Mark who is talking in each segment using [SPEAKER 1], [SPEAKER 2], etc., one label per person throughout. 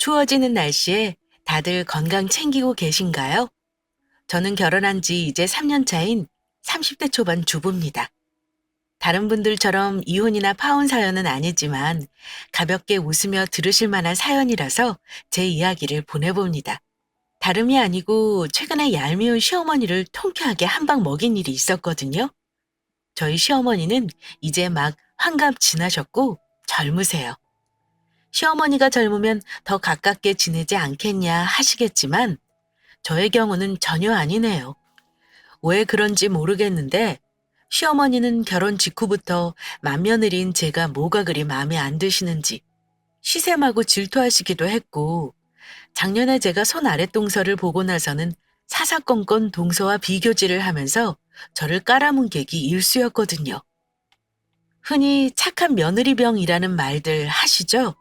[SPEAKER 1] 추워지는 날씨에 다들 건강 챙기고 계신가요? 저는 결혼한 지 이제 3년 차인 30대 초반 주부입니다. 다른 분들처럼 이혼이나 파혼 사연은 아니지만 가볍게 웃으며 들으실 만한 사연이라서 제 이야기를 보내봅니다. 다름이 아니고 최근에 얄미운 시어머니를 통쾌하게 한 방 먹인 일이 있었거든요. 저희 시어머니는 이제 막 환갑 지나셨고 젊으세요. 시어머니가 젊으면 더 가깝게 지내지 않겠냐 하시겠지만 저의 경우는 전혀 아니네요. 왜 그런지 모르겠는데 시어머니는 결혼 직후부터 맏며느리인 제가 뭐가 그리 마음에 안 드시는지 시샘하고 질투하시기도 했고 작년에 제가 손 아랫동서를 보고 나서는 사사건건 동서와 비교질을 하면서 저를 깔아뭉개기 일쑤였거든요. 흔히 착한 며느리병이라는 말들 하시죠?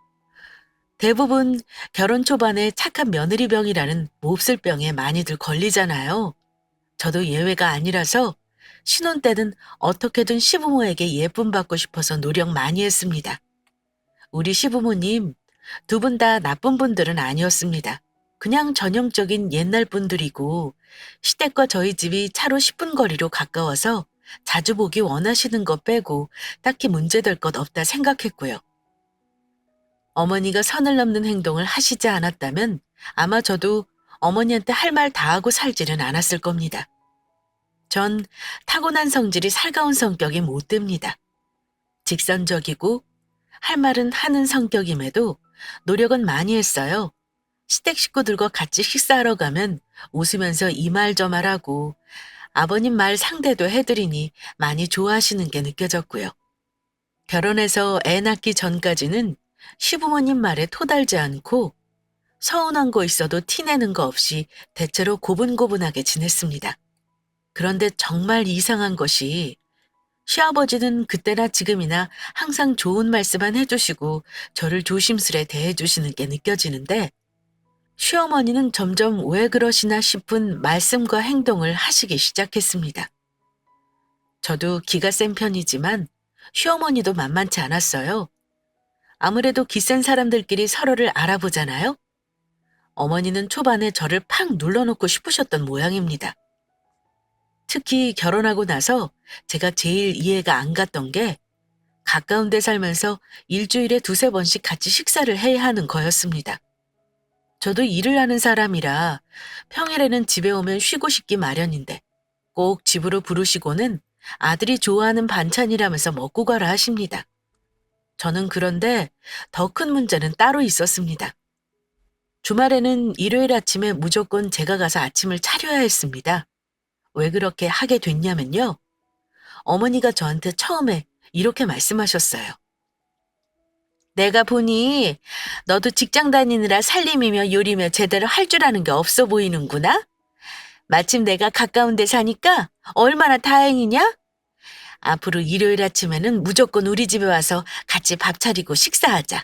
[SPEAKER 1] 대부분 결혼 초반에 착한 며느리병이라는 몹쓸 병에 많이들 걸리잖아요. 저도 예외가 아니라서 신혼 때는 어떻게든 시부모에게 예쁨 받고 싶어서 노력 많이 했습니다. 우리 시부모님 두 분 다 나쁜 분들은 아니었습니다. 그냥 전형적인 옛날 분들이고 시댁과 저희 집이 차로 10분 거리로 가까워서 자주 보기 원하시는 것 빼고 딱히 문제될 것 없다 생각했고요. 어머니가 선을 넘는 행동을 하시지 않았다면 아마 저도 어머니한테 할 말 다 하고 살지는 않았을 겁니다. 전 타고난 성질이 살가운 성격이 못 됩니다. 직선적이고 할 말은 하는 성격임에도 노력은 많이 했어요. 시댁 식구들과 같이 식사하러 가면 웃으면서 이 말 저 말하고 아버님 말 상대도 해드리니 많이 좋아하시는 게 느껴졌고요. 결혼해서 애 낳기 전까지는 시부모님 말에 토달지 않고 서운한 거 있어도 티내는 거 없이 대체로 고분고분하게 지냈습니다. 그런데 정말 이상한 것이 시아버지는 그때나 지금이나 항상 좋은 말씀만 해주시고 저를 조심스레 대해주시는 게 느껴지는데 시어머니는 점점 왜 그러시나 싶은 말씀과 행동을 하시기 시작했습니다. 저도 기가 센 편이지만 시어머니도 만만치 않았어요. 아무래도 기센 사람들끼리 서로를 알아보잖아요. 어머니는 초반에 저를 팍 눌러놓고 싶으셨던 모양입니다. 특히 결혼하고 나서 제가 제일 이해가 안 갔던 게 가까운 데 살면서 일주일에 두세 번씩 같이 식사를 해야 하는 거였습니다. 저도 일을 하는 사람이라 평일에는 집에 오면 쉬고 싶기 마련인데 꼭 집으로 부르시고는 아들이 좋아하는 반찬이라면서 먹고 가라 하십니다. 저는 그런데 더 큰 문제는 따로 있었습니다. 주말에는 일요일 아침에 무조건 제가 가서 아침을 차려야 했습니다. 왜 그렇게 하게 됐냐면요. 어머니가 저한테 처음에 이렇게 말씀하셨어요. 내가 보니 너도 직장 다니느라 살림이며 요리며 제대로 할 줄 아는 게 없어 보이는구나? 마침 내가 가까운 데 사니까 얼마나 다행이냐? 앞으로 일요일 아침에는 무조건 우리 집에 와서 같이 밥 차리고 식사하자.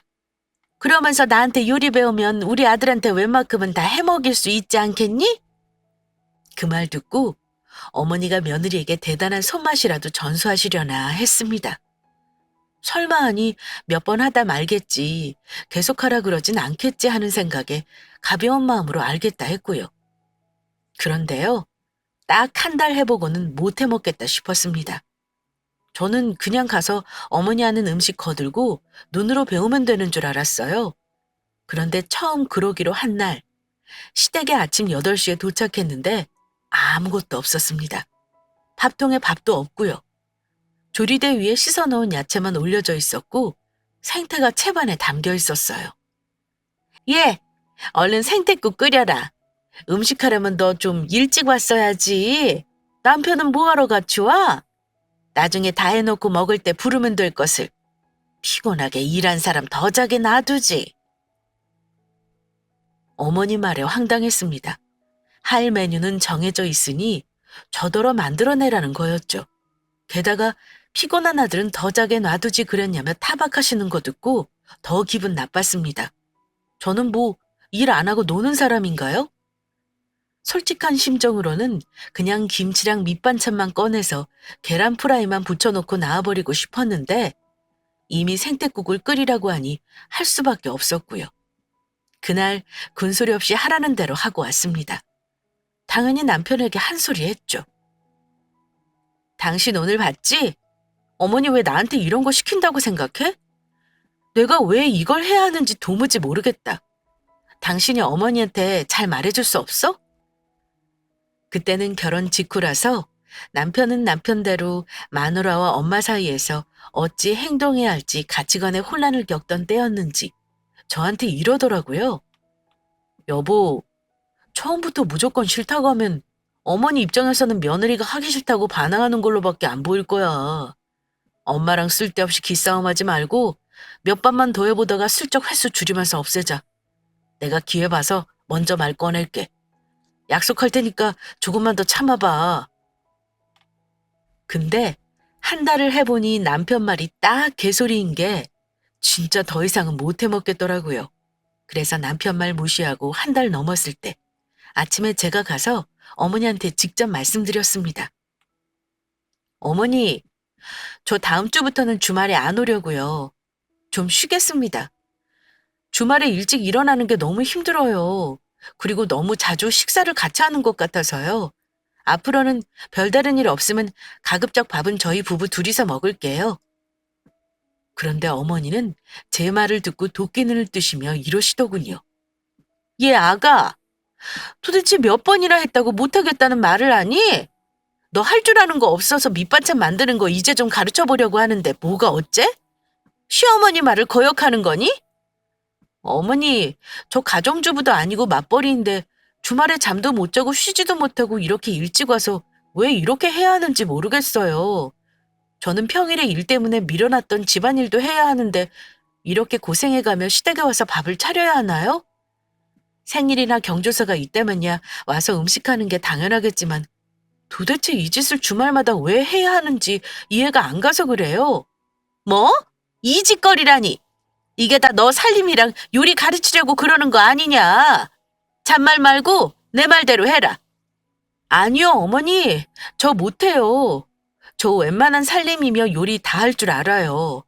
[SPEAKER 1] 그러면서 나한테 요리 배우면 우리 아들한테 웬만큼은 다 해먹일 수 있지 않겠니? 그 말 듣고 어머니가 며느리에게 대단한 손맛이라도 전수하시려나 했습니다. 설마 하니 몇 번 하다 말겠지, 계속하라 그러진 않겠지 하는 생각에 가벼운 마음으로 알겠다 했고요. 그런데요, 딱 한 달 해보고는 못 해먹겠다 싶었습니다. 저는 그냥 가서 어머니 하는 음식 거들고 눈으로 배우면 되는 줄 알았어요. 그런데 처음 그러기로 한 날, 시댁에 아침 8시에 도착했는데 아무것도 없었습니다. 밥통에 밥도 없고요. 조리대 위에 씻어놓은 야채만 올려져 있었고 생태가 채반에 담겨 있었어요. 예, 얼른 생태국 끓여라. 음식하려면 너 좀 일찍 왔어야지. 남편은 뭐하러 같이 와? 나중에 다 해놓고 먹을 때 부르면 될 것을. 피곤하게 일한 사람 더 자게 놔두지. 어머니 말에 황당했습니다. 할 메뉴는 정해져 있으니 저더러 만들어내라는 거였죠. 게다가 피곤한 아들은 더 자게 놔두지 그랬냐며 타박하시는 거 듣고 더 기분 나빴습니다. 저는 뭐 일 안 하고 노는 사람인가요? 솔직한 심정으로는 그냥 김치랑 밑반찬만 꺼내서 계란 프라이만 부쳐놓고 나와버리고 싶었는데 이미 생태국을 끓이라고 하니 할 수밖에 없었고요. 그날 군소리 없이 하라는 대로 하고 왔습니다. 당연히 남편에게 한 소리 했죠. 당신 오늘 봤지? 어머니 왜 나한테 이런 거 시킨다고 생각해? 내가 왜 이걸 해야 하는지 도무지 모르겠다. 당신이 어머니한테 잘 말해줄 수 없어? 그때는 결혼 직후라서 남편은 남편대로 마누라와 엄마 사이에서 어찌 행동해야 할지 가치관에 혼란을 겪던 때였는지 저한테 이러더라고요. 여보, 처음부터 무조건 싫다고 하면 어머니 입장에서는 며느리가 하기 싫다고 반항하는 걸로밖에 안 보일 거야. 엄마랑 쓸데없이 기싸움하지 말고 몇 번만 더 해보다가 슬쩍 횟수 줄이면서 없애자. 내가 기회 봐서 먼저 말 꺼낼게. 약속할 테니까 조금만 더 참아봐. 근데 한 달을 해보니 남편 말이 딱 개소리인 게 진짜 더 이상은 못 해먹겠더라고요. 그래서 남편 말 무시하고 한 달 넘었을 때 아침에 제가 가서 어머니한테 직접 말씀드렸습니다. 어머니, 저 다음 주부터는 주말에 안 오려고요. 좀 쉬겠습니다. 주말에 일찍 일어나는 게 너무 힘들어요. 그리고 너무 자주 식사를 같이 하는 것 같아서요. 앞으로는 별다른 일 없으면 가급적 밥은 저희 부부 둘이서 먹을게요. 그런데 어머니는 제 말을 듣고 도끼눈을 뜨시며 이러시더군요. 얘 아가, 도대체 몇 번이나 했다고 못하겠다는 말을 하니? 너 할 줄 아는 거 없어서 밑반찬 만드는 거 이제 좀 가르쳐 보려고 하는데 뭐가 어째? 시어머니 말을 거역하는 거니? 어머니, 저 가정주부도 아니고 맞벌이인데 주말에 잠도 못 자고 쉬지도 못하고 이렇게 일찍 와서 왜 이렇게 해야 하는지 모르겠어요. 저는 평일에 일 때문에 밀어놨던 집안일도 해야 하는데 이렇게 고생해가며 시댁에 와서 밥을 차려야 하나요? 생일이나 경조사가 있다면야 와서 음식하는 게 당연하겠지만 도대체 이 짓을 주말마다 왜 해야 하는지 이해가 안 가서 그래요. 뭐? 이 짓거리라니. 이게 다 너 살림이랑 요리 가르치려고 그러는 거 아니냐? 잔말 말고 내 말대로 해라. 아니요, 어머니. 저 못해요. 저 웬만한 살림이며 요리 다 할 줄 알아요.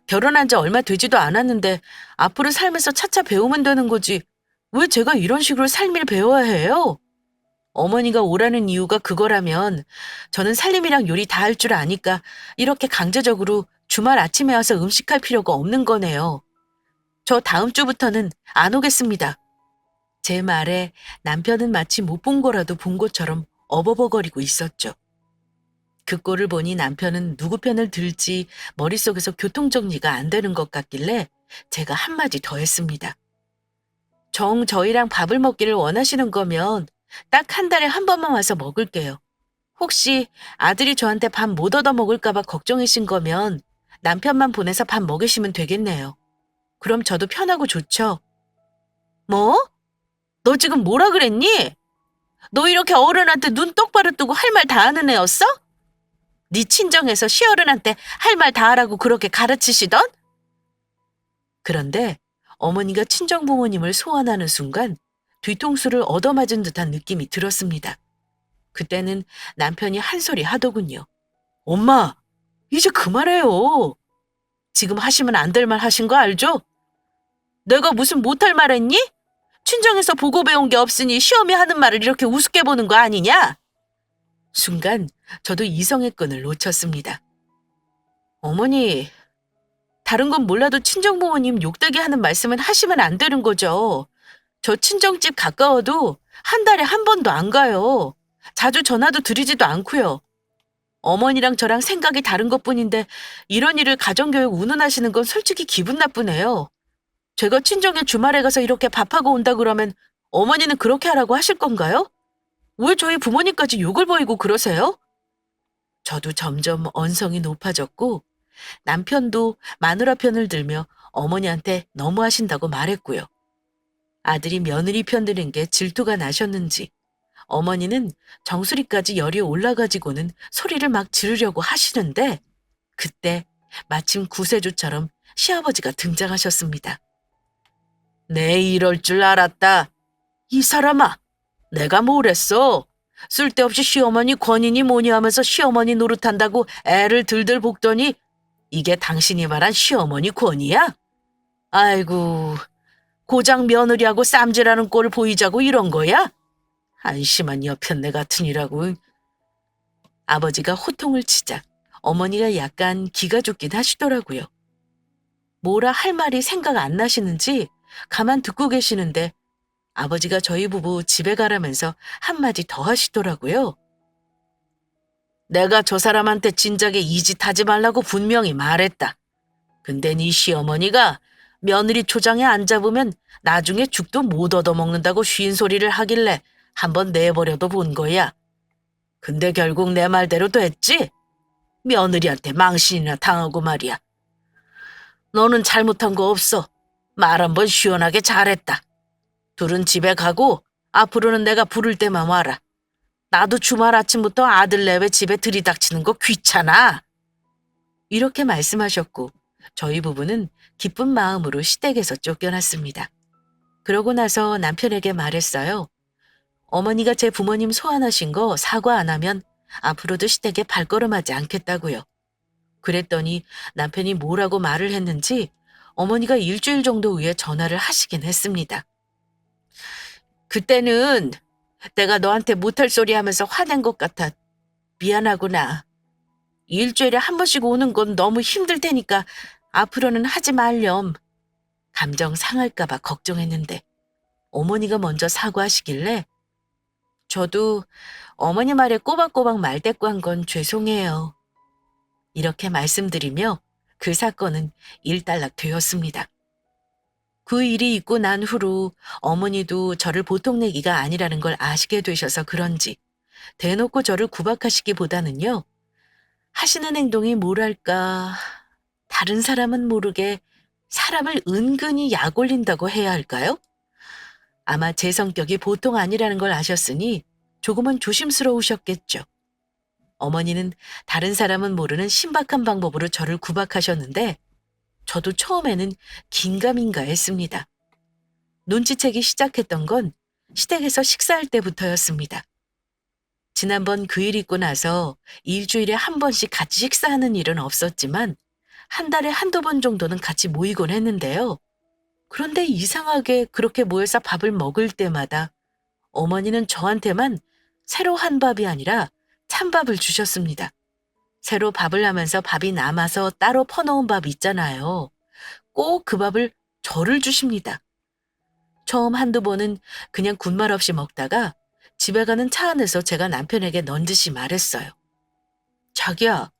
[SPEAKER 1] 결혼한 지 얼마 되지도 않았는데 앞으로 살면서 차차 배우면 되는 거지. 왜 제가 이런 식으로 삶을 배워야 해요? 어머니가 오라는 이유가 그거라면 저는 살림이랑 요리 다 할 줄 아니까 이렇게 강제적으로 주말 아침에 와서 음식할 필요가 없는 거네요. 저 다음 주부터는 안 오겠습니다. 제 말에 남편은 마치 못 본 거라도 본 것처럼 어버버거리고 있었죠. 그 꼴을 보니 남편은 누구 편을 들지 머릿속에서 교통정리가 안 되는 것 같길래 제가 한마디 더 했습니다. 정 저희랑 밥을 먹기를 원하시는 거면 딱 한 달에 한 번만 와서 먹을게요. 혹시 아들이 저한테 밥 못 얻어 먹을까 봐 걱정이신 거면 남편만 보내서 밥 먹이시면 되겠네요. 그럼 저도 편하고 좋죠. 뭐? 너 지금 뭐라 그랬니? 너 이렇게 어른한테 눈 똑바로 뜨고 할 말 다 하는 애였어? 네 친정에서 시어른한테 할 말 다 하라고 그렇게 가르치시던? 그런데 어머니가 친정 부모님을 소환하는 순간 뒤통수를 얻어맞은 듯한 느낌이 들었습니다. 그때는 남편이 한 소리 하더군요. 엄마, 이제 그만해요. 지금 하시면 안 될 말 하신 거 알죠? 내가 무슨 못할 말 했니? 친정에서 보고 배운 게 없으니 시험이 하는 말을 이렇게 우습게 보는 거 아니냐? 순간 저도 이성의 끈을 놓쳤습니다. 어머니, 다른 건 몰라도 친정부모님 욕되게 하는 말씀은 하시면 안 되는 거죠. 저 친정집 가까워도 한 달에 한 번도 안 가요. 자주 전화도 드리지도 않고요. 어머니랑 저랑 생각이 다른 것뿐인데 이런 일을 가정교육 운운하시는 건 솔직히 기분 나쁘네요. 제가 친정에 주말에 가서 이렇게 밥하고 온다 그러면 어머니는 그렇게 하라고 하실 건가요? 왜 저희 부모님까지 욕을 보이고 그러세요? 저도 점점 언성이 높아졌고 남편도 마누라 편을 들며 어머니한테 너무하신다고 말했고요. 아들이 며느리 편 드는 게 질투가 나셨는지 어머니는 정수리까지 열이 올라가지고는 소리를 막 지르려고 하시는데 그때 마침 구세주처럼 시아버지가 등장하셨습니다. 내 이럴 줄 알았다. 이 사람아, 내가 뭘 했어? 쓸데없이 시어머니 권인이 뭐니 하면서 시어머니 노릇한다고 애를 들들 볶더니 이게 당신이 말한 시어머니 권이야? 아이고, 고장 며느리하고 쌈질하는 꼴을 보이자고 이런 거야? 한심한 여편네 같으니라고. 아버지가 호통을 치자 어머니가 약간 기가 죽긴 하시더라고요. 뭐라 할 말이 생각 안 나시는지 가만 듣고 계시는데 아버지가 저희 부부 집에 가라면서 한마디 더 하시더라고요. 내가 저 사람한테 진작에 이 짓 하지 말라고 분명히 말했다. 근데 네 시어머니가 며느리 초장에 안 잡으면 나중에 죽도 못 얻어먹는다고 쉰 소리를 하길래 한번 내버려도 본 거야. 근데 결국 내 말대로 됐지? 며느리한테 망신이나 당하고 말이야. 너는 잘못한 거 없어. 말 한번 시원하게 잘했다. 둘은 집에 가고 앞으로는 내가 부를 때만 와라. 나도 주말 아침부터 아들 내외 집에 들이닥치는 거 귀찮아. 이렇게 말씀하셨고 저희 부부는 기쁜 마음으로 시댁에서 쫓겨났습니다. 그러고 나서 남편에게 말했어요. 어머니가 제 부모님 소환하신 거 사과 안 하면 앞으로도 시댁에 발걸음하지 않겠다고요. 그랬더니 남편이 뭐라고 말을 했는지 어머니가 일주일 정도 후에 전화를 하시긴 했습니다. 그때는 내가 너한테 못할 소리 하면서 화낸 것 같아. 미안하구나. 일주일에 한 번씩 오는 건 너무 힘들 테니까 앞으로는 하지 말렴. 감정 상할까 봐 걱정했는데 어머니가 먼저 사과하시길래 저도 어머니 말에 꼬박꼬박 말대꾸한 건 죄송해요. 이렇게 말씀드리며 그 사건은 일단락 되었습니다. 그 일이 있고 난 후로 어머니도 저를 보통 내기가 아니라는 걸 아시게 되셔서 그런지 대놓고 저를 구박하시기보다는요. 하시는 행동이 뭐랄까 다른 사람은 모르게 사람을 은근히 약 올린다고 해야 할까요? 아마 제 성격이 보통 아니라는 걸 아셨으니 조금은 조심스러우셨겠죠. 어머니는 다른 사람은 모르는 신박한 방법으로 저를 구박하셨는데 저도 처음에는 긴가민가 했습니다. 눈치채기 시작했던 건 시댁에서 식사할 때부터였습니다. 지난번 그 일 있고 나서 일주일에 한 번씩 같이 식사하는 일은 없었지만 한 달에 한두 번 정도는 같이 모이곤 했는데요. 그런데 이상하게 그렇게 모여서 밥을 먹을 때마다 어머니는 저한테만 새로 한 밥이 아니라 찬밥을 주셨습니다. 새로 밥을 하면서 밥이 남아서 따로 퍼놓은 밥 있잖아요. 꼭 그 밥을 저를 주십니다. 처음 한두 번은 그냥 군말 없이 먹다가 집에 가는 차 안에서 제가 남편에게 넌지시 말했어요. 자기야,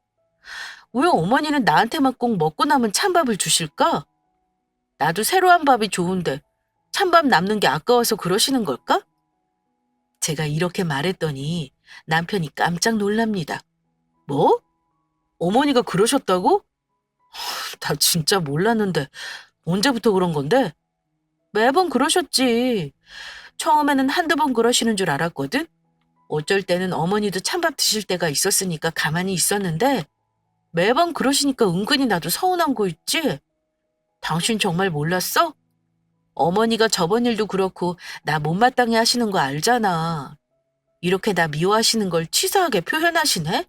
[SPEAKER 1] 왜 어머니는 나한테만 꼭 먹고 남은 찬밥을 주실까? 나도 새로 한 밥이 좋은데 찬밥 남는 게 아까워서 그러시는 걸까? 제가 이렇게 말했더니 남편이 깜짝 놀랍니다. 뭐? 어머니가 그러셨다고? 나 진짜 몰랐는데 언제부터 그런 건데? 매번 그러셨지. 처음에는 한두 번 그러시는 줄 알았거든? 어쩔 때는 어머니도 찬밥 드실 때가 있었으니까 가만히 있었는데 매번 그러시니까 은근히 나도 서운한 거 있지? 당신 정말 몰랐어? 어머니가 저번 일도 그렇고 나 못마땅해 하시는 거 알잖아. 이렇게 나 미워하시는 걸 치사하게 표현하시네?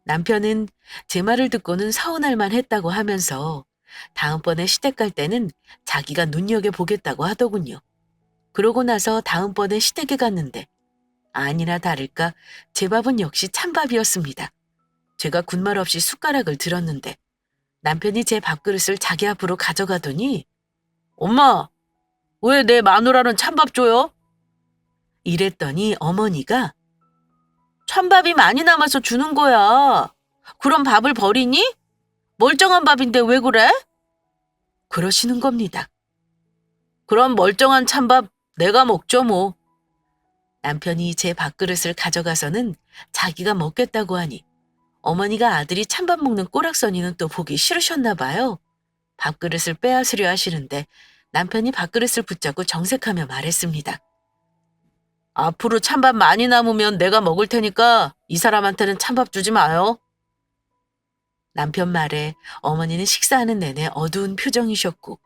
[SPEAKER 1] 남편은 제 말을 듣고는 서운할 만 했다고 하면서 다음번에 시댁 갈 때는 자기가 눈여겨보겠다고 하더군요. 그러고 나서 다음번에 시댁에 갔는데 아니나 다를까 제 밥은 역시 찬밥이었습니다. 제가 군말 없이 숟가락을 들었는데 남편이 제 밥그릇을 자기 앞으로 가져가더니 엄마, 왜 내 마누라는 찬밥 줘요? 이랬더니 어머니가 찬밥이 많이 남아서 주는 거야. 그럼 밥을 버리니? 멀쩡한 밥인데 왜 그래? 그러시는 겁니다. 그럼 멀쩡한 찬밥 내가 먹죠 뭐. 남편이 제 밥그릇을 가져가서는 자기가 먹겠다고 하니 어머니가 아들이 찬밥 먹는 꼬락서니는 또 보기 싫으셨나 봐요. 밥그릇을 빼앗으려 하시는데 남편이 밥그릇을 붙잡고 정색하며 말했습니다. 앞으로 찬밥 많이 남으면 내가 먹을 테니까 이 사람한테는 찬밥 주지 마요. 남편 말에 어머니는 식사하는 내내 어두운 표정이셨고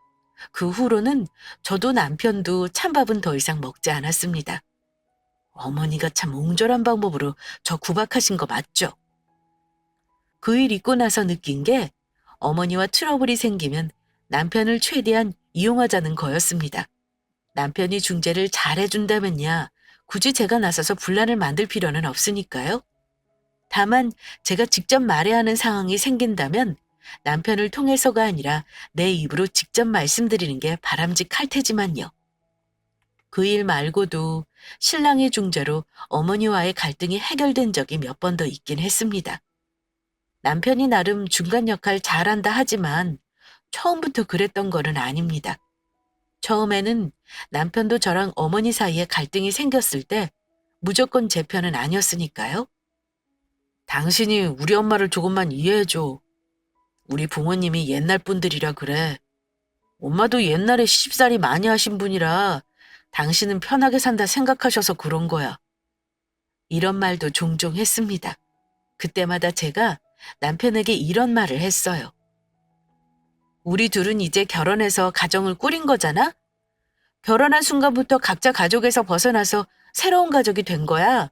[SPEAKER 1] 그 후로는 저도 남편도 찬밥은 더 이상 먹지 않았습니다. 어머니가 참 옹졸한 방법으로 저 구박하신 거 맞죠? 그 일 있고 나서 느낀 게 어머니와 트러블이 생기면 남편을 최대한 이용하자는 거였습니다. 남편이 중재를 잘해준다면야 굳이 제가 나서서 분란을 만들 필요는 없으니까요. 다만 제가 직접 말해야 하는 상황이 생긴다면 남편을 통해서가 아니라 내 입으로 직접 말씀드리는 게 바람직할 테지만요. 그 일 말고도 신랑의 중재로 어머니와의 갈등이 해결된 적이 몇 번 더 있긴 했습니다. 남편이 나름 중간 역할 잘한다 하지만 처음부터 그랬던 거는 아닙니다. 처음에는 남편도 저랑 어머니 사이에 갈등이 생겼을 때 무조건 제 편은 아니었으니까요. 당신이 우리 엄마를 조금만 이해해줘. 우리 부모님이 옛날 분들이라 그래. 엄마도 옛날에 시집살이 많이 하신 분이라 당신은 편하게 산다 생각하셔서 그런 거야. 이런 말도 종종 했습니다. 그때마다 제가 남편에게 이런 말을 했어요. 우리 둘은 이제 결혼해서 가정을 꾸린 거잖아? 결혼한 순간부터 각자 가족에서 벗어나서 새로운 가족이 된 거야.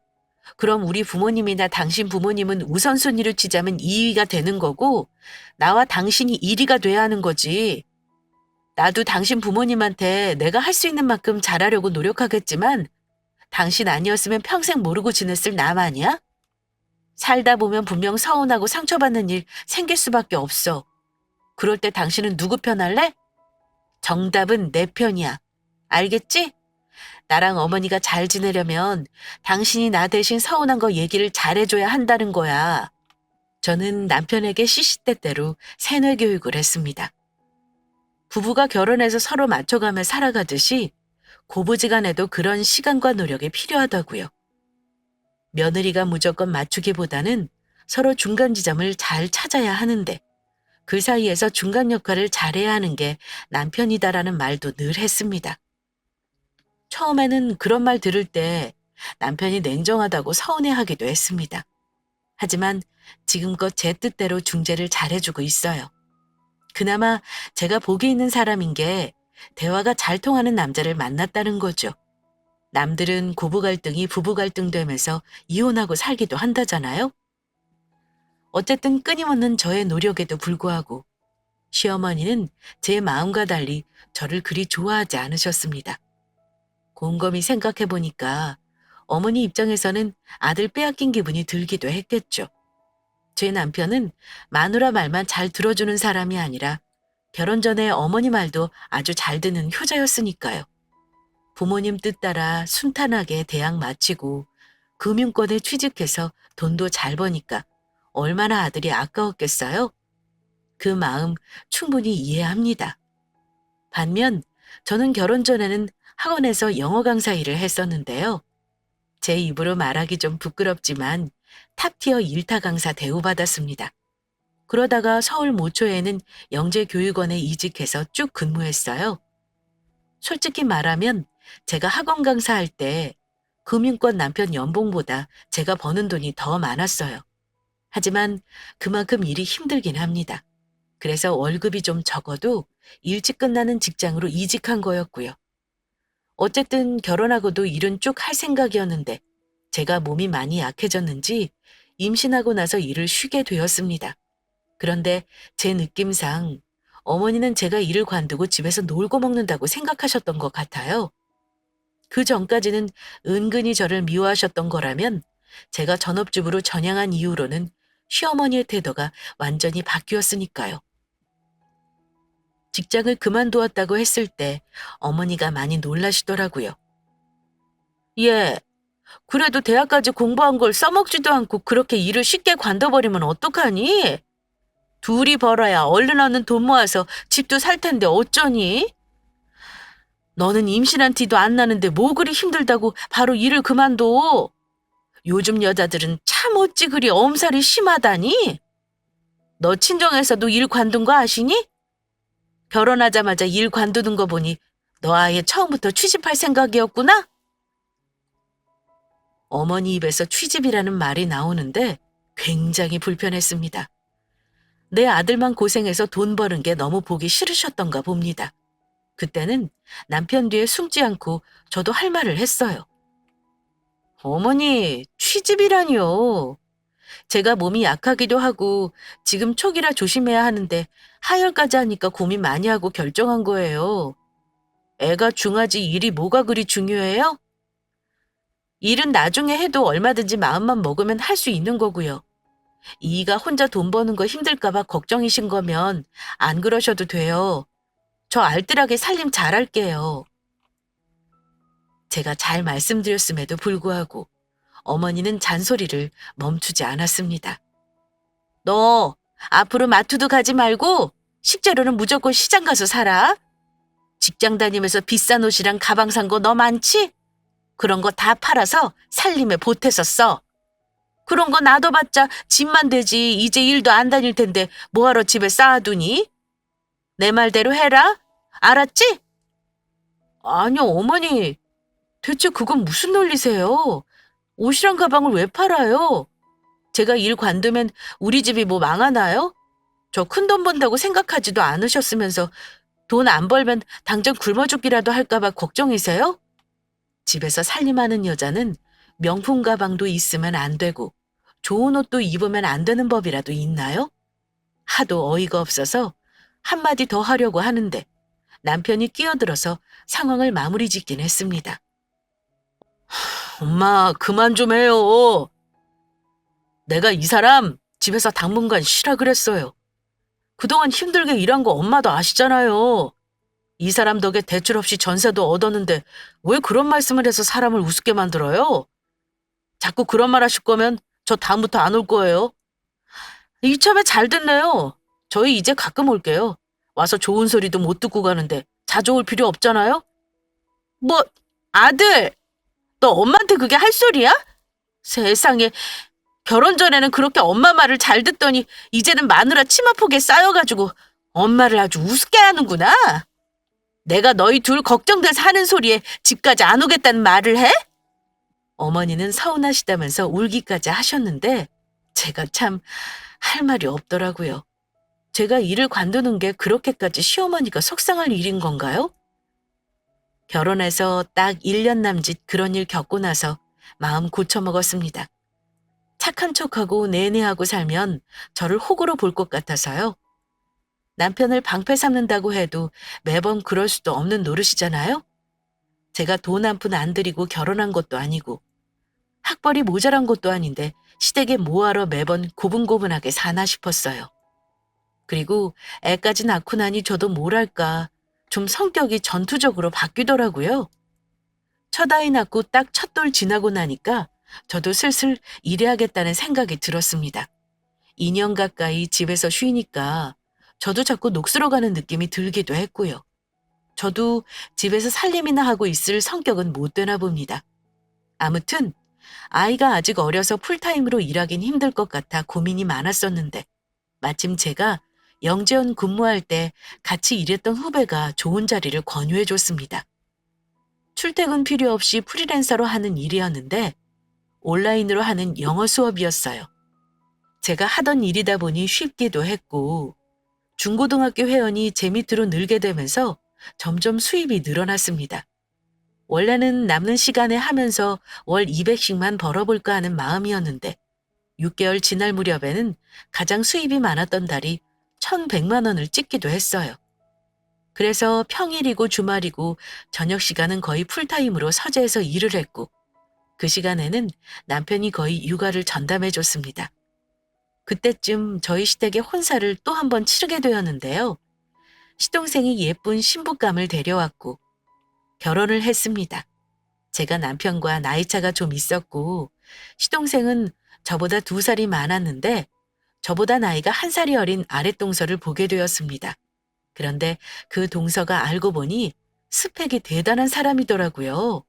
[SPEAKER 1] 그럼 우리 부모님이나 당신 부모님은 우선순위를 치자면 2위가 되는 거고 나와 당신이 1위가 돼야 하는 거지. 나도 당신 부모님한테 내가 할 수 있는 만큼 잘하려고 노력하겠지만 당신 아니었으면 평생 모르고 지냈을 남 아니야? 살다 보면 분명 서운하고 상처받는 일 생길 수밖에 없어. 그럴 때 당신은 누구 편 할래? 정답은 내 편이야. 알겠지? 나랑 어머니가 잘 지내려면 당신이 나 대신 서운한 거 얘기를 잘해줘야 한다는 거야. 저는 남편에게 시시때때로 세뇌 교육을 했습니다. 부부가 결혼해서 서로 맞춰가며 살아가듯이 고부지간에도 그런 시간과 노력이 필요하다고요. 며느리가 무조건 맞추기보다는 서로 중간 지점을 잘 찾아야 하는데 그 사이에서 중간 역할을 잘해야 하는 게 남편이다라는 말도 늘 했습니다. 처음에는 그런 말 들을 때 남편이 냉정하다고 서운해하기도 했습니다. 하지만 지금껏 제 뜻대로 중재를 잘해주고 있어요. 그나마 제가 복이 있는 사람인 게 대화가 잘 통하는 남자를 만났다는 거죠. 남들은 고부 갈등이 부부 갈등 되면서 이혼하고 살기도 한다잖아요. 어쨌든 끊임없는 저의 노력에도 불구하고 시어머니는 제 마음과 달리 저를 그리 좋아하지 않으셨습니다. 곰곰이 생각해 보니까 어머니 입장에서는 아들 빼앗긴 기분이 들기도 했겠죠. 제 남편은 마누라 말만 잘 들어주는 사람이 아니라 결혼 전에 어머니 말도 아주 잘 듣는 효자였으니까요. 부모님 뜻 따라 순탄하게 대학 마치고 금융권에 취직해서 돈도 잘 버니까 얼마나 아들이 아까웠겠어요? 그 마음 충분히 이해합니다. 반면 저는 결혼 전에는 학원에서 영어 강사 일을 했었는데요. 제 입으로 말하기 좀 부끄럽지만 탑티어 1타 강사 대우받았습니다. 그러다가 서울 모초에는 영재교육원에 이직해서 쭉 근무했어요. 솔직히 말하면 제가 학원 강사할 때 금융권 남편 연봉보다 제가 버는 돈이 더 많았어요. 하지만 그만큼 일이 힘들긴 합니다. 그래서 월급이 좀 적어도 일찍 끝나는 직장으로 이직한 거였고요. 어쨌든 결혼하고도 일은 쭉 할 생각이었는데 제가 몸이 많이 약해졌는지 임신하고 나서 일을 쉬게 되었습니다. 그런데 제 느낌상 어머니는 제가 일을 관두고 집에서 놀고 먹는다고 생각하셨던 것 같아요. 그 전까지는 은근히 저를 미워하셨던 거라면 제가 전업주부로 전향한 이후로는 시어머니의 태도가 완전히 바뀌었으니까요. 직장을 그만두었다고 했을 때 어머니가 많이 놀라시더라고요. 예, 그래도 대학까지 공부한 걸 써먹지도 않고 그렇게 일을 쉽게 관둬버리면 어떡하니? 둘이 벌어야 얼른 얻는 돈 모아서 집도 살 텐데 어쩌니? 너는 임신한 티도 안 나는데 뭐 그리 힘들다고 바로 일을 그만둬? 요즘 여자들은 참 어찌 그리 엄살이 심하다니? 너 친정에서도 일 관둔 거 아시니? 결혼하자마자 일 관두는 거 보니 너 아예 처음부터 취직할 생각이었구나? 어머니 입에서 취직이라는 말이 나오는데 굉장히 불편했습니다. 내 아들만 고생해서 돈 버는 게 너무 보기 싫으셨던가 봅니다. 그때는 남편 뒤에 숨지 않고 저도 할 말을 했어요. 어머니, 취직이라니요. 제가 몸이 약하기도 하고 지금 초기라 조심해야 하는데 하혈까지 하니까 고민 많이 하고 결정한 거예요. 애가 중하지 일이 뭐가 그리 중요해요? 일은 나중에 해도 얼마든지 마음만 먹으면 할 수 있는 거고요. 이가 혼자 돈 버는 거 힘들까 봐 걱정이신 거면 안 그러셔도 돼요. 저 알뜰하게 살림 잘할게요. 제가 잘 말씀드렸음에도 불구하고 어머니는 잔소리를 멈추지 않았습니다. 너 앞으로 마트도 가지 말고 식재료는 무조건 시장 가서 사라. 직장 다니면서 비싼 옷이랑 가방 산 거 너 많지? 그런 거 다 팔아서 살림에 보태서 써. 그런 거 놔둬봤자 집만 되지 이제 일도 안 다닐 텐데 뭐하러 집에 쌓아두니? 내 말대로 해라. 알았지? 아니요, 어머니. 대체 그건 무슨 논리세요? 옷이랑 가방을 왜 팔아요? 제가 일 관두면 우리 집이 뭐 망하나요? 저 큰 돈 번다고 생각하지도 않으셨으면서 돈 안 벌면 당장 굶어 죽기라도 할까 봐 걱정이세요? 집에서 살림하는 여자는 명품 가방도 있으면 안 되고 좋은 옷도 입으면 안 되는 법이라도 있나요? 하도 어이가 없어서 한마디 더 하려고 하는데 남편이 끼어들어서 상황을 마무리 짓긴 했습니다. 엄마, 그만 좀 해요. 내가 이 사람 집에서 당분간 쉬라 그랬어요. 그동안 힘들게 일한 거 엄마도 아시잖아요. 이 사람 덕에 대출 없이 전세도 얻었는데 왜 그런 말씀을 해서 사람을 우습게 만들어요? 자꾸 그런 말 하실 거면 저 다음부터 안 올 거예요. 이참에 잘 됐네요. 저희 이제 가끔 올게요. 와서 좋은 소리도 못 듣고 가는데 자주 올 필요 없잖아요? 뭐, 아들, 너 엄마한테 그게 할 소리야? 세상에, 결혼 전에는 그렇게 엄마 말을 잘 듣더니 이제는 마누라 치마폭에 쌓여가지고 엄마를 아주 우습게 하는구나. 내가 너희 둘 걱정돼서 하는 소리에 집까지 안 오겠다는 말을 해? 어머니는 서운하시다면서 울기까지 하셨는데 제가 참 할 말이 없더라고요. 제가 일을 관두는 게 그렇게까지 시어머니가 속상할 일인 건가요? 결혼해서 딱 1년 남짓 그런 일 겪고 나서 마음 고쳐먹었습니다. 착한 척하고 내내하고 살면 저를 호구로 볼 것 같아서요. 남편을 방패 삼는다고 해도 매번 그럴 수도 없는 노릇이잖아요. 제가 돈 한 푼 안 들이고 결혼한 것도 아니고 학벌이 모자란 것도 아닌데 시댁에 뭐하러 매번 고분고분하게 사나 싶었어요. 그리고 애까지 낳고 나니 저도 뭐랄까 좀 성격이 전투적으로 바뀌더라고요. 첫 아이 낳고 딱 첫 돌 지나고 나니까 저도 슬슬 일해야겠다는 생각이 들었습니다. 2년 가까이 집에서 쉬니까 저도 자꾸 녹슬어 가는 느낌이 들기도 했고요. 저도 집에서 살림이나 하고 있을 성격은 못 되나 봅니다. 아무튼 아이가 아직 어려서 풀타임으로 일하긴 힘들 것 같아 고민이 많았었는데 마침 제가 영재원 근무할 때 같이 일했던 후배가 좋은 자리를 권유해 줬습니다. 출퇴근 필요 없이 프리랜서로 하는 일이었는데 온라인으로 하는 영어 수업이었어요. 제가 하던 일이다 보니 쉽기도 했고 중고등학교 회원이 제 밑으로 늘게 되면서 점점 수입이 늘어났습니다. 원래는 남는 시간에 하면서 월 200씩만 벌어볼까 하는 마음이었는데 6개월 지날 무렵에는 가장 수입이 많았던 달이 1,100만 원을 찍기도 했어요. 그래서 평일이고 주말이고 저녁 시간은 거의 풀타임으로 서재에서 일을 했고 그 시간에는 남편이 거의 육아를 전담해 줬습니다. 그때쯤 저희 시댁의 혼사를 또 한 번 치르게 되었는데요. 시동생이 예쁜 신부감을 데려왔고 결혼을 했습니다. 제가 남편과 나이차가 좀 있었고 시동생은 저보다 2살이 많았는데 저보다 나이가 1살이 어린 아랫동서를 보게 되었습니다. 그런데 그 동서가 알고 보니 스펙이 대단한 사람이더라고요.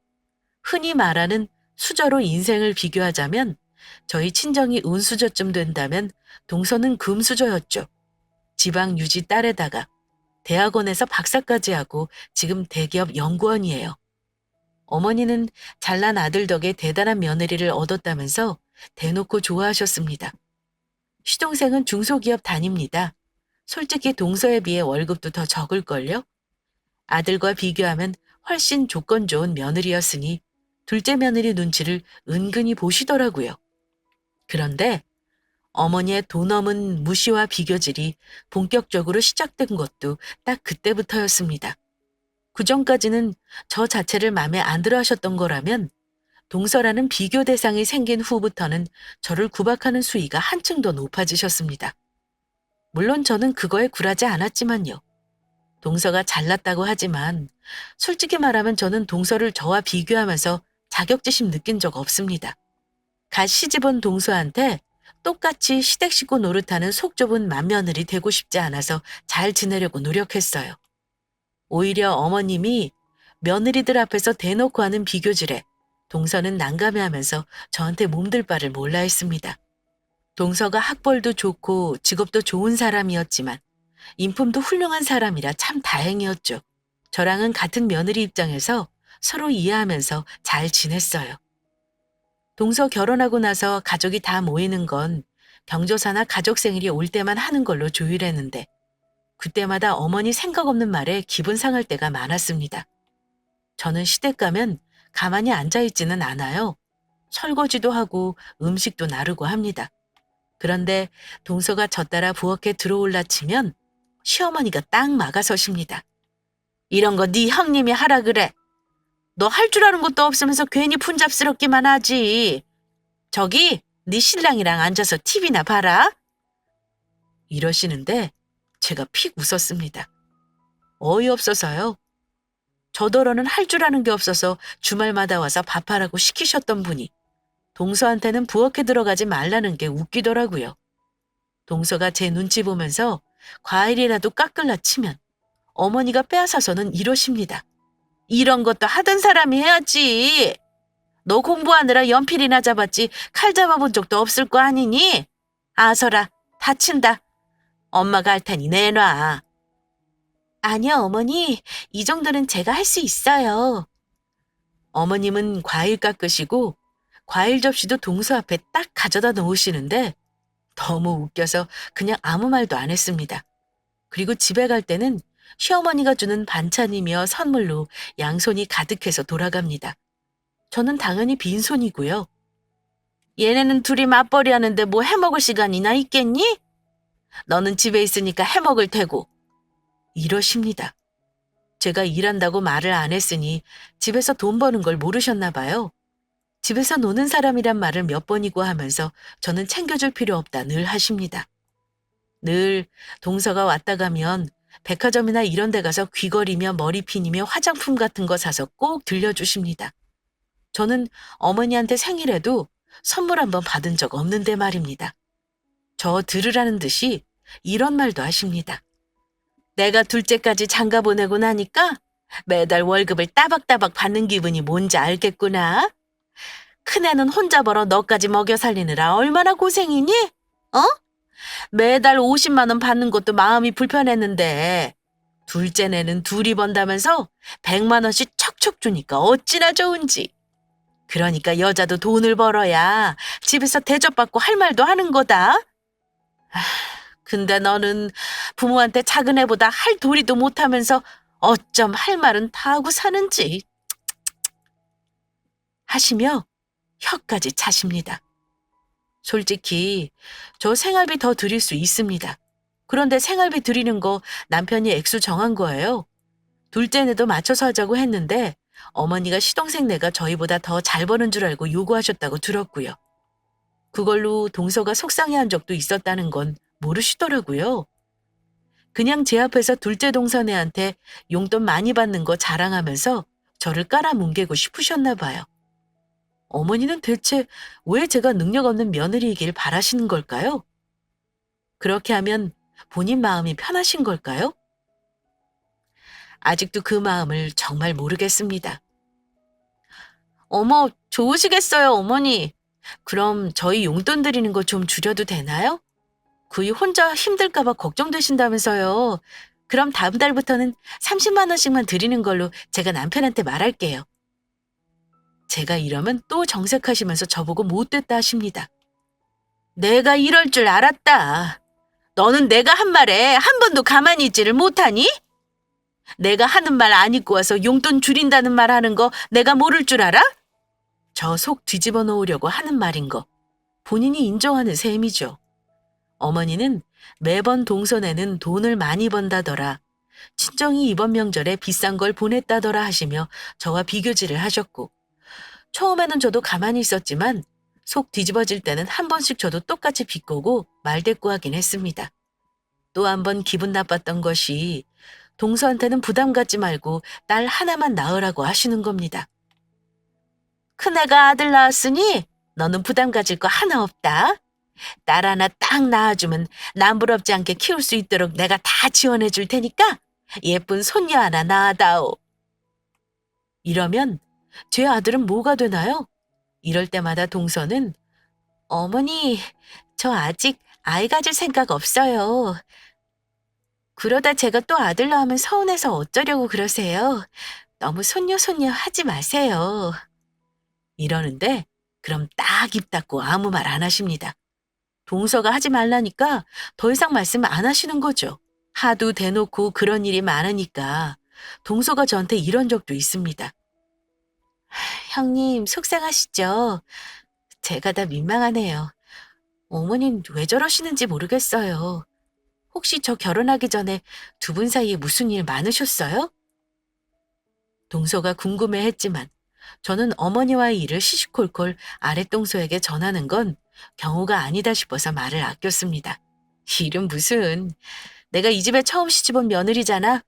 [SPEAKER 1] 흔히 말하는 수저로 인생을 비교하자면 저희 친정이 은수저쯤 된다면 동서는 금수저였죠. 지방 유지 딸에다가 대학원에서 박사까지 하고 지금 대기업 연구원이에요. 어머니는 잘난 아들 덕에 대단한 며느리를 얻었다면서 대놓고 좋아하셨습니다. 시동생은 중소기업 다닙니다. 솔직히 동서에 비해 월급도 더 적을걸요? 아들과 비교하면 훨씬 조건 좋은 며느리였으니 둘째 며느리 눈치를 은근히 보시더라고요. 그런데 어머니의 돈 없는 무시와 비교질이 본격적으로 시작된 것도 딱 그때부터였습니다. 그전까지는 저 자체를 마음에 안 들어 하셨던 거라면 동서라는 비교 대상이 생긴 후부터는 저를 구박하는 수위가 한층 더 높아지셨습니다. 물론 저는 그거에 굴하지 않았지만요. 동서가 잘났다고 하지만 솔직히 말하면 저는 동서를 저와 비교하면서 자격지심 느낀 적 없습니다. 갓 시집온 동서한테 똑같이 시댁 식구 노릇하는 속 좁은 맏며느리 되고 싶지 않아서 잘 지내려고 노력했어요. 오히려 어머님이 며느리들 앞에서 대놓고 하는 비교질에 동서는 난감해하면서 저한테 몸둘 바를 몰라 했습니다. 동서가 학벌도 좋고 직업도 좋은 사람이었지만 인품도 훌륭한 사람이라 참 다행이었죠. 저랑은 같은 며느리 입장에서 서로 이해하면서 잘 지냈어요. 동서 결혼하고 나서 가족이 다 모이는 건 경조사나 가족 생일이 올 때만 하는 걸로 조율했는데 그때마다 어머니 생각 없는 말에 기분 상할 때가 많았습니다. 저는 시댁 가면 가만히 앉아있지는 않아요. 설거지도 하고 음식도 나르고 합니다. 그런데 동서가 저 따라 부엌에 들어올라 치면 시어머니가 딱 막아서십니다. 이런 거 네 형님이 하라 그래. 너 할 줄 아는 것도 없으면서 괜히 분잡스럽기만 하지. 저기 네 신랑이랑 앉아서 TV나 봐라. 이러시는데 제가 픽 웃었습니다. 어이없어서요. 저더러는 할 줄 아는 게 없어서 주말마다 와서 밥하라고 시키셨던 분이 동서한테는 부엌에 들어가지 말라는 게 웃기더라고요. 동서가 제 눈치 보면서 과일이라도 깎을라 치면 어머니가 빼앗아서는 이러십니다. 이런 것도 하던 사람이 해야지. 너 공부하느라 연필이나 잡았지 칼 잡아본 적도 없을 거 아니니? 아서라, 다친다. 엄마가 할 테니 내놔. 아니요, 어머니. 이 정도는 제가 할 수 있어요. 어머님은 과일 깎으시고 과일 접시도 동서 앞에 딱 가져다 놓으시는데 너무 웃겨서 그냥 아무 말도 안 했습니다. 그리고 집에 갈 때는 시어머니가 주는 반찬이며 선물로 양손이 가득해서 돌아갑니다. 저는 당연히 빈손이고요. 얘네는 둘이 맞벌이 하는데 뭐 해먹을 시간이나 있겠니? 너는 집에 있으니까 해먹을 테고. 이러십니다. 제가 일한다고 말을 안 했으니 집에서 돈 버는 걸 모르셨나 봐요. 집에서 노는 사람이란 말을 몇 번이고 하면서 저는 챙겨줄 필요 없다 늘 하십니다. 늘 동서가 왔다 가면 백화점이나 이런 데 가서 귀걸이며 머리핀이며 화장품 같은 거 사서 꼭 들려주십니다. 저는 어머니한테 생일에도 선물 한번 받은 적 없는데 말입니다. 저 들으라는 듯이 이런 말도 하십니다. 내가 둘째까지 장가 보내고 나니까 매달 월급을 따박따박 받는 기분이 뭔지 알겠구나. 큰애는 혼자 벌어 너까지 먹여 살리느라 얼마나 고생이니? 어? 매달 50만 원 받는 것도 마음이 불편했는데 둘째네는 둘이 번다면서 100만 원씩 척척 주니까 어찌나 좋은지. 그러니까 여자도 돈을 벌어야 집에서 대접받고 할 말도 하는 거다. 근데 너는 부모한테 작은 애보다 할 도리도 못하면서 어쩜 할 말은 다 하고 사는지 하시며 혀까지 차십니다. 솔직히 저 생활비 더 드릴 수 있습니다. 그런데 생활비 드리는 거 남편이 액수 정한 거예요. 둘째네도 맞춰서 하자고 했는데 어머니가 시동생네가 저희보다 더 잘 버는 줄 알고 요구하셨다고 들었고요. 그걸로 동서가 속상해한 적도 있었다는 건 모르시더라고요. 그냥 제 앞에서 둘째 동서네한테 용돈 많이 받는 거 자랑하면서 저를 깔아뭉개고 싶으셨나 봐요. 어머니는 대체 왜 제가 능력 없는 며느리이길 바라시는 걸까요? 그렇게 하면 본인 마음이 편하신 걸까요? 아직도 그 마음을 정말 모르겠습니다. 어머, 좋으시겠어요, 어머니. 그럼 저희 용돈 드리는 거 좀 줄여도 되나요? 그이 혼자 힘들까봐 걱정되신다면서요. 그럼 다음 달부터는 30만 원씩만 드리는 걸로 제가 남편한테 말할게요. 제가 이러면 또 정색하시면서 저보고 못됐다 하십니다. 내가 이럴 줄 알았다. 너는 내가 한 말에 한 번도 가만히 있지를 못하니? 내가 하는 말 안 잊고 와서 용돈 줄인다는 말 하는 거 내가 모를 줄 알아? 저 속 뒤집어 놓으려고 하는 말인 거 본인이 인정하는 셈이죠. 어머니는 매번 동선에는 돈을 많이 번다더라. 친정이 이번 명절에 비싼 걸 보냈다더라 하시며 저와 비교질을 하셨고, 처음에는 저도 가만히 있었지만 속 뒤집어질 때는 한 번씩 저도 똑같이 비꼬고 말대꾸하긴 했습니다. 또 한 번 기분 나빴던 것이 동서한테는 부담 갖지 말고 딸 하나만 낳으라고 하시는 겁니다. 큰애가 아들 낳았으니 너는 부담 가질 거 하나 없다. 딸 하나 딱 낳아주면 남부럽지 않게 키울 수 있도록 내가 다 지원해 줄 테니까 예쁜 손녀 하나 낳아다오. 이러면 제 아들은 뭐가 되나요? 이럴 때마다 동서는 어머니, 저 아직 아이 가질 생각 없어요. 그러다 제가 또 아들 낳으면 서운해서 어쩌려고 그러세요. 너무 손녀 하지 마세요. 이러는데 그럼 딱 입 닫고 아무 말 안 하십니다. 동서가 하지 말라니까 더 이상 말씀 안 하시는 거죠. 하도 대놓고 그런 일이 많으니까 동서가 저한테 이런 적도 있습니다. 형님 속상하시죠? 제가 다 민망하네요. 어머님 왜 저러시는지 모르겠어요. 혹시 저 결혼하기 전에 두 분 사이에 무슨 일 많으셨어요? 동서가 궁금해했지만 저는 어머니와의 일을 시시콜콜 아랫동서에게 전하는 건 경우가 아니다 싶어서 말을 아꼈습니다. 일은 무슨, 내가 이 집에 처음 시집온 며느리잖아.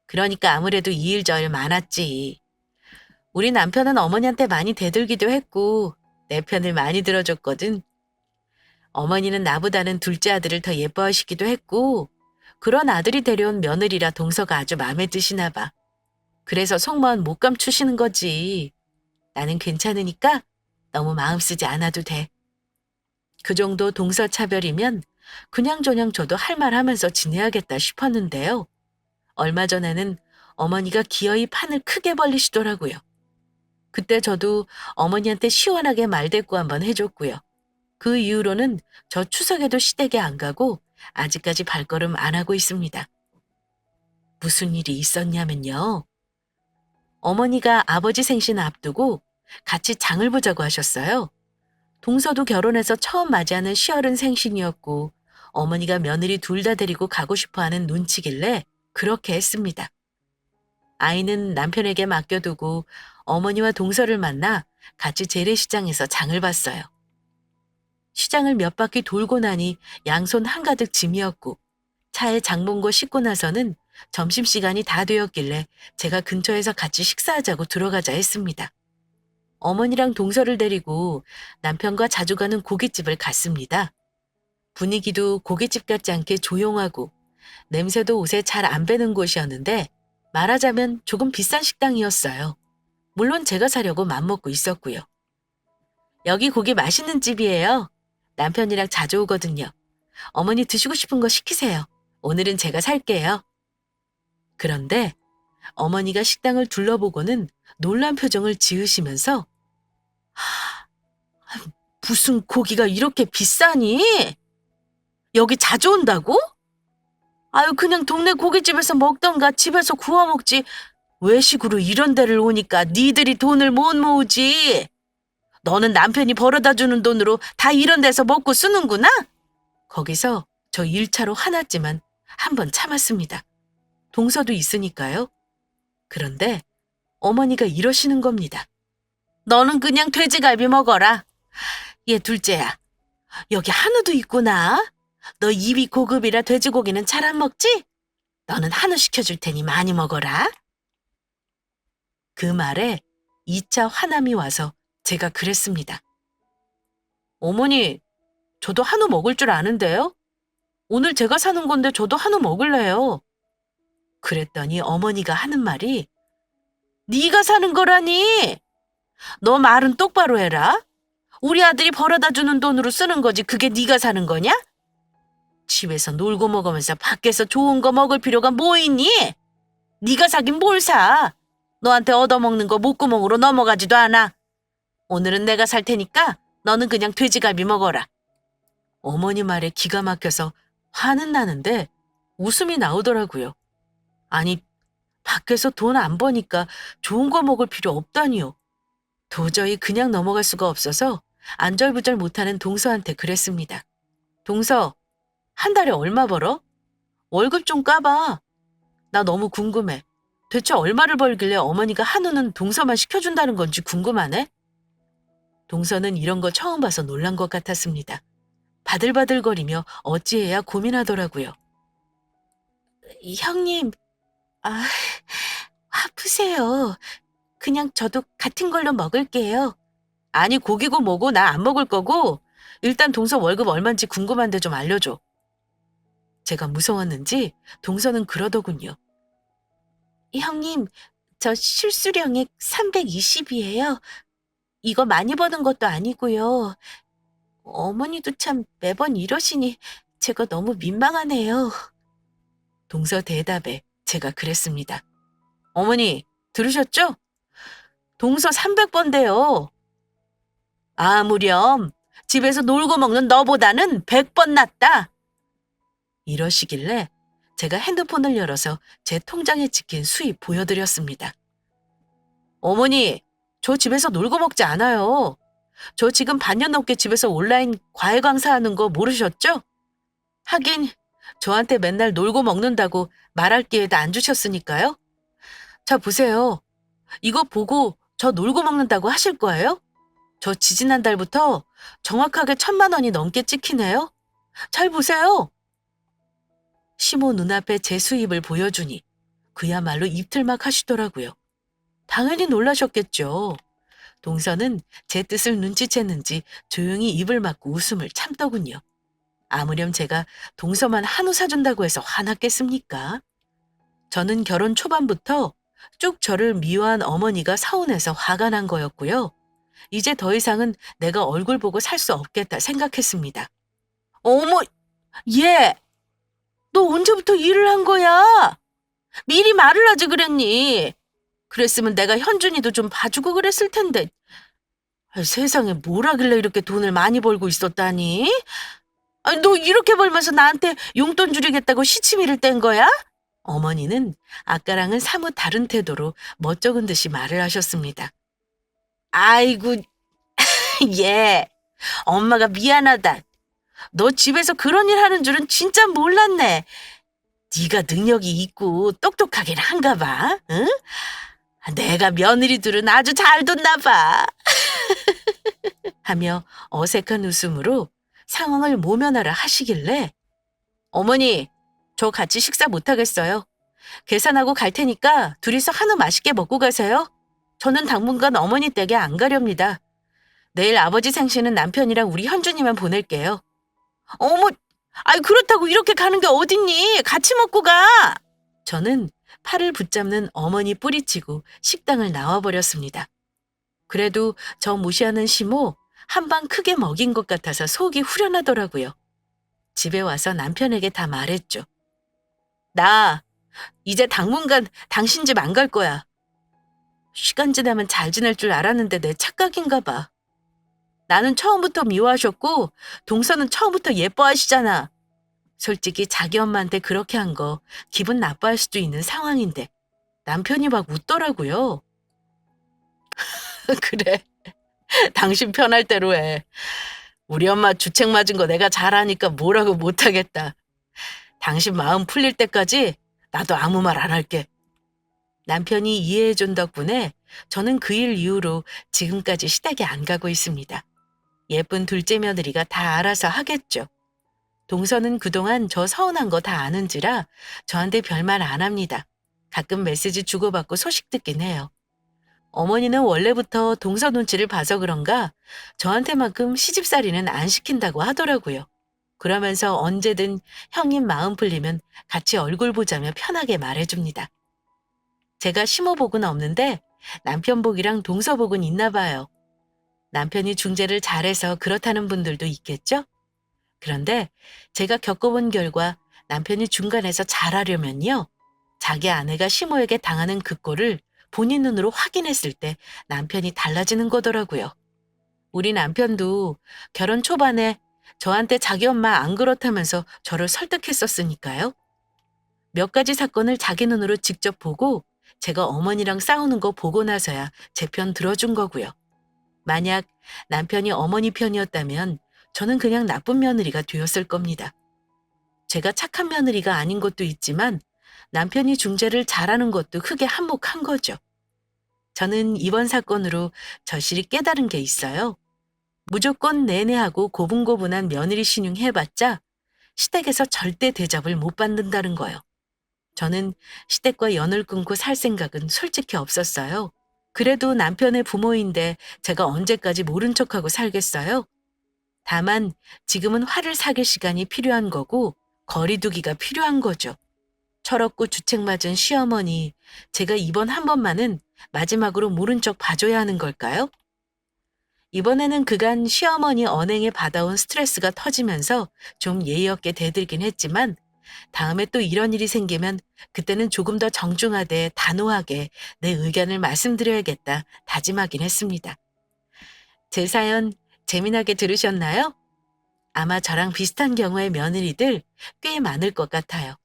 [SPEAKER 1] 그러니까 아무래도 이 일 저 일 많았지. 우리 남편은 어머니한테 많이 대들기도 했고 내 편을 많이 들어줬거든. 어머니는 나보다는 둘째 아들을 더 예뻐하시기도 했고 그런 아들이 데려온 며느리라 동서가 아주 마음에 드시나 봐. 그래서 속마음 못 감추시는 거지. 나는 괜찮으니까 너무 마음 쓰지 않아도 돼. 그 정도 동서차별이면 그냥저냥 저도 할 말 하면서 지내야겠다 싶었는데요. 얼마 전에는 어머니가 기어이 판을 크게 벌리시더라고요. 그때 저도 어머니한테 시원하게 말대꾸 한번 해줬고요. 그 이후로는 저 추석에도 시댁에 안 가고 아직까지 발걸음 안 하고 있습니다. 무슨 일이 있었냐면요. 어머니가 아버지 생신 앞두고 같이 장을 보자고 하셨어요. 동서도 결혼해서 처음 맞이하는 시어른 생신이었고 어머니가 며느리 둘 다 데리고 가고 싶어하는 눈치길래 그렇게 했습니다. 아이는 남편에게 맡겨두고 어머니와 동서를 만나 같이 재래시장에서 장을 봤어요. 시장을 몇 바퀴 돌고 나니 양손 한가득 짐이었고 차에 장 본 거 싣고 나서는 점심시간이 다 되었길래 제가 근처에서 같이 식사하자고 들어가자 했습니다. 어머니랑 동서를 데리고 남편과 자주 가는 고깃집을 갔습니다. 분위기도 고깃집 같지 않게 조용하고 냄새도 옷에 잘 안 배는 곳이었는데 말하자면 조금 비싼 식당이었어요. 물론 제가 사려고 맘먹고 있었고요. 여기 고기 맛있는 집이에요. 남편이랑 자주 오거든요. 어머니 드시고 싶은 거 시키세요. 오늘은 제가 살게요. 그런데 어머니가 식당을 둘러보고는 놀란 표정을 지으시면서 무슨 고기가 이렇게 비싸니? 여기 자주 온다고? 아유 그냥 동네 고깃집에서 먹던가 집에서 구워 먹지. 외식으로 이런 데를 오니까 니들이 돈을 못 모으지. 너는 남편이 벌어다 주는 돈으로 다 이런 데서 먹고 쓰는구나? 거기서 저 1차로 화났지만 한번 참았습니다. 동서도 있으니까요. 그런데 어머니가 이러시는 겁니다. 너는 그냥 돼지갈비 먹어라. 얘 둘째야. 여기 한우도 있구나. 너 입이 고급이라 돼지고기는 잘 안 먹지? 너는 한우 시켜줄 테니 많이 먹어라. 그 말에 2차 화남이 와서 제가 그랬습니다. 어머니, 저도 한우 먹을 줄 아는데요. 오늘 제가 사는 건데 저도 한우 먹을래요. 그랬더니 어머니가 하는 말이 네가 사는 거라니. 너 말은 똑바로 해라. 우리 아들이 벌어다 주는 돈으로 쓰는 거지 그게 네가 사는 거냐? 집에서 놀고 먹으면서 밖에서 좋은 거 먹을 필요가 뭐 있니? 네가 사긴 뭘 사. 너한테 얻어먹는 거 목구멍으로 넘어가지도 않아. 오늘은 내가 살 테니까 너는 그냥 돼지갈비 먹어라. 어머니 말에 기가 막혀서 화는 나는데 웃음이 나오더라고요. 아니, 밖에서 돈 안 버니까 좋은 거 먹을 필요 없다니요. 도저히 그냥 넘어갈 수가 없어서 안절부절 못하는 동서한테 그랬습니다. 동서, 한 달에 얼마 벌어? 월급 좀 까봐. 나 너무 궁금해. 대체 얼마를 벌길래 어머니가 한우는 동서만 시켜준다는 건지 궁금하네? 동서는 이런 거 처음 봐서 놀란 것 같았습니다. 바들바들거리며 어찌해야 고민하더라고요. 형님, 아, 아프세요. 그냥 저도 같은 걸로 먹을게요. 아니, 고기고 뭐고 나 안 먹을 거고 일단 동서 월급 얼만지 궁금한데 좀 알려줘. 제가 무서웠는지 동서는 그러더군요. 형님, 저 실수령액 320이에요. 이거 많이 버는 것도 아니고요. 어머니도 참 매번 이러시니 제가 너무 민망하네요. 동서 대답에 제가 그랬습니다. 어머니, 들으셨죠? 동서 300번대요. 아무렴, 집에서 놀고 먹는 너보다는 100번 낫다. 이러시길래 제가 핸드폰을 열어서 제 통장에 찍힌 수입 보여드렸습니다. 어머니, 저 집에서 놀고 먹지 않아요. 저 지금 반년 넘게 집에서 온라인 과외 강사하는 거 모르셨죠? 하긴 저한테 맨날 놀고 먹는다고 말할 기회도 안 주셨으니까요. 자, 보세요. 이거 보고 저 놀고 먹는다고 하실 거예요? 저 지지난달부터 정확하게 1,000만 원이 넘게 찍히네요. 잘 보세요. 시모 눈앞에 제 수입을 보여주니 그야말로 입틀막 하시더라고요. 당연히 놀라셨겠죠. 동서는 제 뜻을 눈치챘는지 조용히 입을 막고 웃음을 참더군요. 아무렴 제가 동서만 한우 사준다고 해서 화났겠습니까? 저는 결혼 초반부터 쭉 저를 미워한 어머니가 서운해서 화가 난 거였고요. 이제 더 이상은 내가 얼굴 보고 살 수 없겠다 생각했습니다. 어머, 얘, 너 언제부터 일을 한 거야? 미리 말을 하지 그랬니? 그랬으면 내가 현준이도 좀 봐주고 그랬을 텐데. 세상에 뭘 하길래 이렇게 돈을 많이 벌고 있었다니? 너 이렇게 벌면서 나한테 용돈 줄이겠다고 시치미를 뗀 거야? 어머니는 아까랑은 사뭇 다른 태도로 멋쩍은 듯이 말을 하셨습니다. 아이고, 얘, 엄마가 미안하다. 너 집에서 그런 일 하는 줄은 진짜 몰랐네. 네가 능력이 있고 똑똑하긴 한가 봐. 응? 내가 며느리들은 아주 잘 뒀나 봐. 하며 어색한 웃음으로 상황을 모면하라 하시길래 어머니, 저 같이 식사 못하겠어요. 계산하고 갈 테니까 둘이서 한우 맛있게 먹고 가세요. 저는 당분간 어머니 댁에 안 가렵니다. 내일 아버지 생신은 남편이랑 우리 현주님만 보낼게요. 어머, 그렇다고 이렇게 가는 게 어딨니? 같이 먹고 가. 저는 팔을 붙잡는 어머니 뿌리치고 식당을 나와버렸습니다. 그래도 저 무시하는 시모 한 방 크게 먹인 것 같아서 속이 후련하더라고요. 집에 와서 남편에게 다 말했죠. 나 이제 당분간 당신 집 안 갈 거야. 시간 지나면 잘 지낼 줄 알았는데 내 착각인가 봐. 나는 처음부터 미워하셨고 동서는 처음부터 예뻐하시잖아. 솔직히 자기 엄마한테 그렇게 한 거 기분 나빠할 수도 있는 상황인데 남편이 막 웃더라고요. 그래, 당신 편할 대로 해. 우리 엄마 주책 맞은 거 내가 잘하니까 뭐라고 못하겠다. 당신 마음 풀릴 때까지 나도 아무 말 안 할게. 남편이 이해해준 덕분에 저는 그 일 이후로 지금까지 시댁에 안 가고 있습니다. 예쁜 둘째 며느리가 다 알아서 하겠죠. 동서는 그동안 저 서운한 거 다 아는지라 저한테 별말 안 합니다. 가끔 메시지 주고받고 소식 듣긴 해요. 어머니는 원래부터 동서 눈치를 봐서 그런가 저한테만큼 시집살이는 안 시킨다고 하더라고요. 그러면서 언제든 형님 마음 풀리면 같이 얼굴 보자며 편하게 말해줍니다. 제가 시모복은 없는데 남편복이랑 동서복은 있나 봐요. 남편이 중재를 잘해서 그렇다는 분들도 있겠죠? 그런데 제가 겪어본 결과 남편이 중간에서 잘하려면요. 자기 아내가 시모에게 당하는 그 꼴을 본인 눈으로 확인했을 때 남편이 달라지는 거더라고요. 우리 남편도 결혼 초반에 저한테 자기 엄마 안 그렇다면서 저를 설득했었으니까요. 몇 가지 사건을 자기 눈으로 직접 보고 제가 어머니랑 싸우는 거 보고 나서야 제 편 들어준 거고요. 만약 남편이 어머니 편이었다면 저는 그냥 나쁜 며느리가 되었을 겁니다. 제가 착한 며느리가 아닌 것도 있지만 남편이 중재를 잘하는 것도 크게 한몫한 거죠. 저는 이번 사건으로 절실히 깨달은 게 있어요. 무조건 내내하고 고분고분한 며느리 신용 해봤자 시댁에서 절대 대접을 못 받는다는 거요. 저는 시댁과 연을 끊고 살 생각은 솔직히 없었어요. 그래도 남편의 부모인데 제가 언제까지 모른 척하고 살겠어요? 다만 지금은 화를 사귈 시간이 필요한 거고 거리두기가 필요한 거죠. 철없고 주책맞은 시어머니, 제가 이번 한 번만은 마지막으로 모른 척 봐줘야 하는 걸까요? 이번에는 그간 시어머니 언행에 받아온 스트레스가 터지면서 좀 예의 없게 대들긴 했지만 다음에 또 이런 일이 생기면 그때는 조금 더 정중하되 단호하게 내 의견을 말씀드려야겠다 다짐하긴 했습니다. 제 사연 재미나게 들으셨나요? 아마 저랑 비슷한 경우의 며느리들 꽤 많을 것 같아요.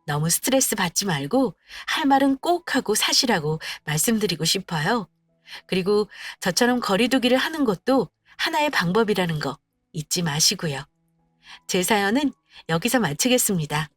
[SPEAKER 1] 너무 스트레스 받지 말고 할 말은 꼭 하고 사시라고 말씀드리고 싶어요. 그리고 저처럼 거리두기를 하는 것도 하나의 방법이라는 거 잊지 마시고요. 제 사연은 여기서 마치겠습니다.